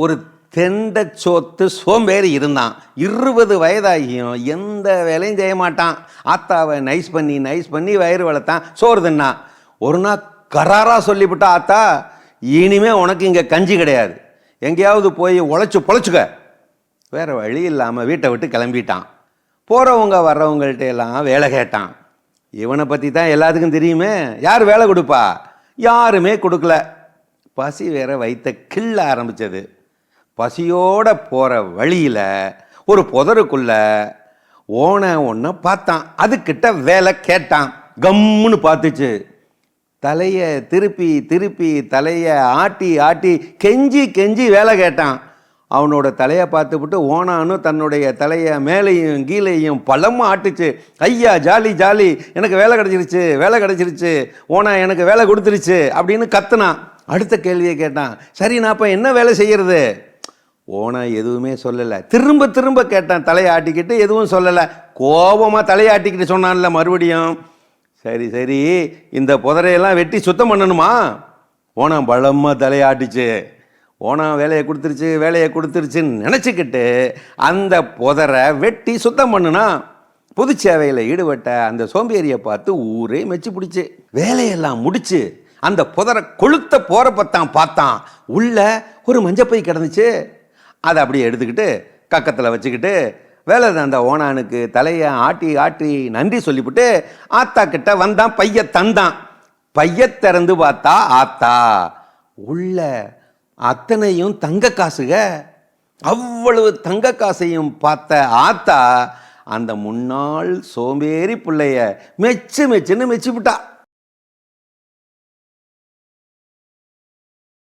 ஒரு தெண்டச்சோத்து சோம்பேறி இருந்தான். 20 வயதாகியும் எந்த வேலையும் செய்ய மாட்டான். ஆத்தாவை நைஸ் பண்ணி வயிறு வளர்த்தான், சோறு தின்னான். ஒரு நாள் கராரா சொல்லிவிட்டா, ஆத்தா இனிமே உனக்கு இங்கே கஞ்சி கிடையாது, எங்கேயாவது போய் உழைச்சி பொழைச்சிக்க. வேற வழி இல்லாமல் வீட்டை விட்டு கிளம்பிட்டான். போகிறவங்க வர்றவங்கள்ட்ட எல்லாம் வேலை கேட்டான். இவனை பற்றி தான் எல்லாத்துக்கும் தெரியுமே, யார் வேலை கொடுப்பா? யாருமே கொடுக்கல. பசி வேற வயிற்ற கிள்ள ஆரம்பித்தது. பசியோட போகிற வழியில் ஒரு புதருக்குள்ள ஓனை ஒன்று பார்த்தான். அதுக்கிட்ட வேலை கேட்டான். கம்முன்னு பார்த்துச்சு. தலையை திருப்பி தலையை ஆட்டி கெஞ்சி வேலை கேட்டான். அவனோட தலையை பார்த்துவிட்டு ஓனான்னு தன்னுடைய தலையை மேலேயும் கீழேயும் பலமும் ஆட்டுச்சு. ஐயா ஜாலி, எனக்கு வேலை கிடச்சிருச்சு, ஓனா எனக்கு வேலை கொடுத்துருச்சு அப்படின்னு கத்துனான். அடுத்த கேள்வியை கேட்டான். சரி, நான் இப்போ என்ன வேலை செய்யறது? ஓனா எதுவுமே சொல்லலை. திரும்ப கேட்டான். தலையை ஆட்டிக்கிட்டு எதுவும் சொல்லலை. கோபமாக தலையை ஆட்டிக்கிட்டு சொன்னான்ல மறுபடியும். சரி, இந்த புதரையெல்லாம் வெட்டி சுத்தம் பண்ணணுமா? ஓனா பலமாக தலையாட்டிச்சு. ஓனா வேலையை கொடுத்துருச்சுன்னு நினச்சிக்கிட்டு அந்த புதரை வெட்டி சுத்தம் பண்ணுனா. பொது சேவையில் ஈடுபட்ட அந்த சோம்பேறியை பார்த்து ஊரே மெச்சு பிடிச்சு. வேலையெல்லாம் முடிச்சு அந்த புதரை கொளுத்த போகிறப்பத்தான் பார்த்தான், உள்ள ஒரு மஞ்சப்பை கிடந்துச்சு. அதை அப்படியே எடுத்துக்கிட்டு கக்கத்தில் வச்சுக்கிட்டு வேலை அந்த ஓனானுக்கு தலையை ஆட்டி நன்றி சொல்லிவிட்டு ஆத்தா கிட்ட வந்தான். பைய தந்தான். பைய திறந்து பார்த்தா ஆத்தா உள்ள அத்தனையும் தங்க காசுக. அவ்வளவு தங்க காசையும் பார்த்த ஆத்தா அந்த முன்னாள் சோம்பேறி பிள்ளைய மெச்சுன்னு மெச்சு விட்டா.